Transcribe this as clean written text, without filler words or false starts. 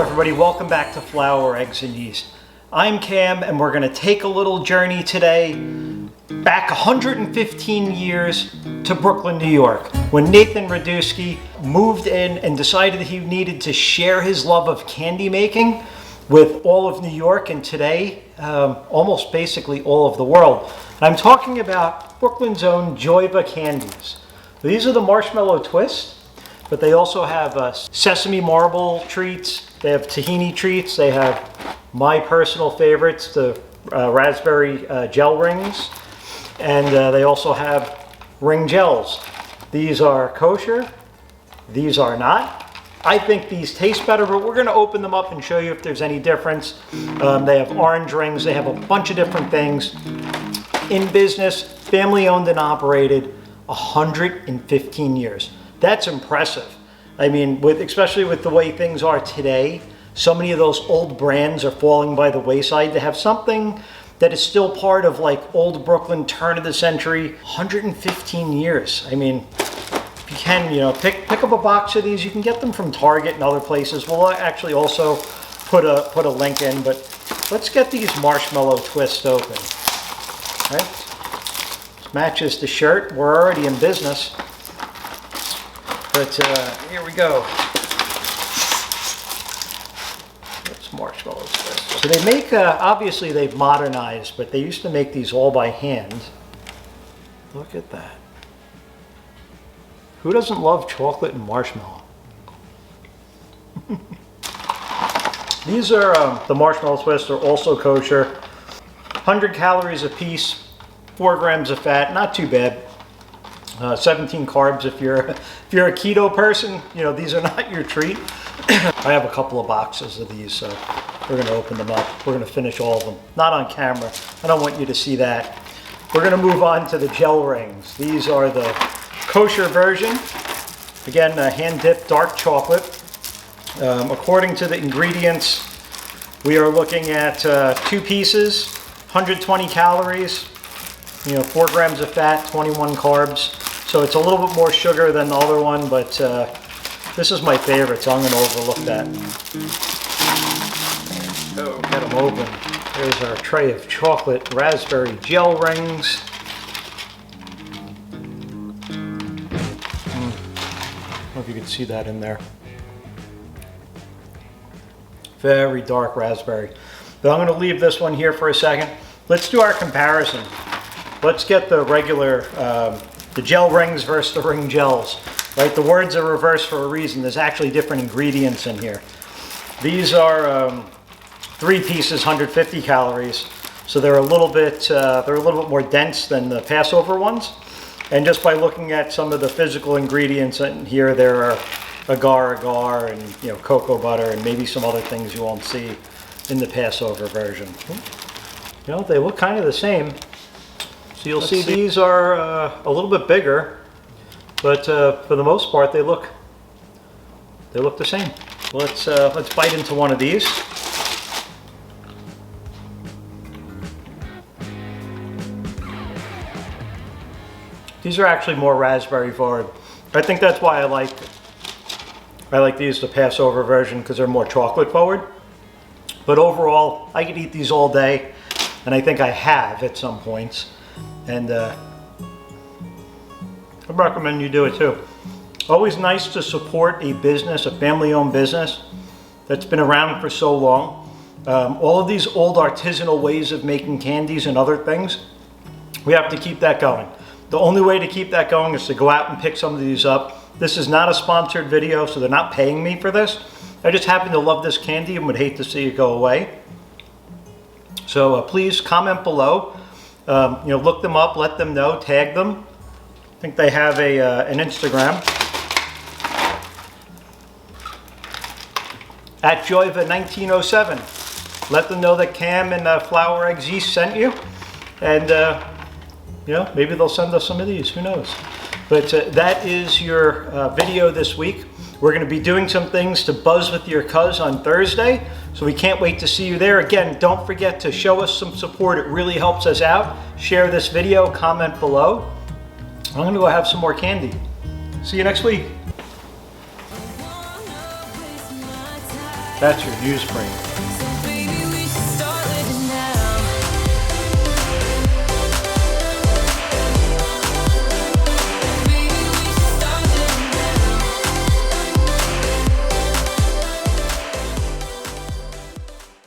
everybody, welcome back to Flour, Eggs, and Yeast. I'm Cam, and we're gonna take a little journey today back 115 years to Brooklyn, New York, when Nathan Radusky moved in and decided he needed to share his love of candy making with all of New York, and today, almost basically all of the world. And I'm talking about Brooklyn's own Joyva candies. These are the marshmallow twists, but they also have sesame marble treats, they have tahini treats, they have my personal favorites, the raspberry gel rings, and they also have ring gels. These are kosher, these are not. I think these taste better, but we're gonna open them up and show you if there's any difference. They have orange rings, they have a bunch of different things. In business, family owned and operated, 115 years. That's impressive. I mean, especially with the way things are today, so many of those old brands are falling by the wayside. To have something that is still part of like old Brooklyn, turn of the century, 115 years. I mean, if you can, pick up a box of these. You can get them from Target and other places. We'll actually also put a link in, but let's get these marshmallow twists open. All right? This matches the shirt. We're already in business. But here we go. That's marshmallow twists. So they make, obviously they've modernized, but they used to make these all by hand. Look at that. Who doesn't love chocolate and marshmallow? These are, the marshmallow twists are also kosher. 100 calories a piece, 4 grams of fat, not too bad. 17 carbs if you're a keto person. These are not your treat. I have a couple of boxes of these, so we're going to open them up. We're going to finish all of them. Not on camera. I don't want you to see that. We're going to move on to the gel rings. These are the kosher version. Again, hand-dipped dark chocolate. According to the ingredients, we are looking at 2 pieces, 120 calories, 4 grams of fat, 21 carbs. So it's a little bit more sugar than the other one, but this is my favorite, so I'm going to overlook that. Oh, get them open. There's our tray of chocolate raspberry gel rings. I don't know if you can see that in there. Very dark raspberry. But I'm going to leave this one here for a second. Let's do our comparison. Let's get the regular, the gel rings versus the ring gels, right? The words are reversed for a reason. There's actually different ingredients in here. These are 3 pieces, 150 calories. So they're a little bit more dense than the Passover ones. And just by looking at some of the physical ingredients in here, there are agar and cocoa butter and maybe some other things you won't see in the Passover version. They look kind of the same. So you'll see these are a little bit bigger, but for the most part they look the same. Let's bite into one of these. These are actually more raspberry forward. I think that's why I like these, the Passover version, because they're more chocolate forward. But overall, I could eat these all day, and I think I have at some points. And I recommend you do it too. Always nice to support a business, a family-owned business that's been around for so long. All of these old artisanal ways of making candies and other things, we have to keep that going. The only way to keep that going is to go out and pick some of these up. This is not a sponsored video, so they're not paying me for this. I just happen to love this candy and would hate to see it go away. So please comment below. Look them up, let them know, tag them. I think they have an Instagram. At Joyva1907. Let them know that Cam and Flour, Eggs, Yeast sent you. And maybe they'll send us some of these, who knows. But that is your video this week. We're going to be doing some things to buzz with your cuz on Thursday, so we can't wait to see you there. Again, don't forget to show us some support. It really helps us out. Share this video, comment below. I'm going to go have some more candy. See you next week. That's your use spring.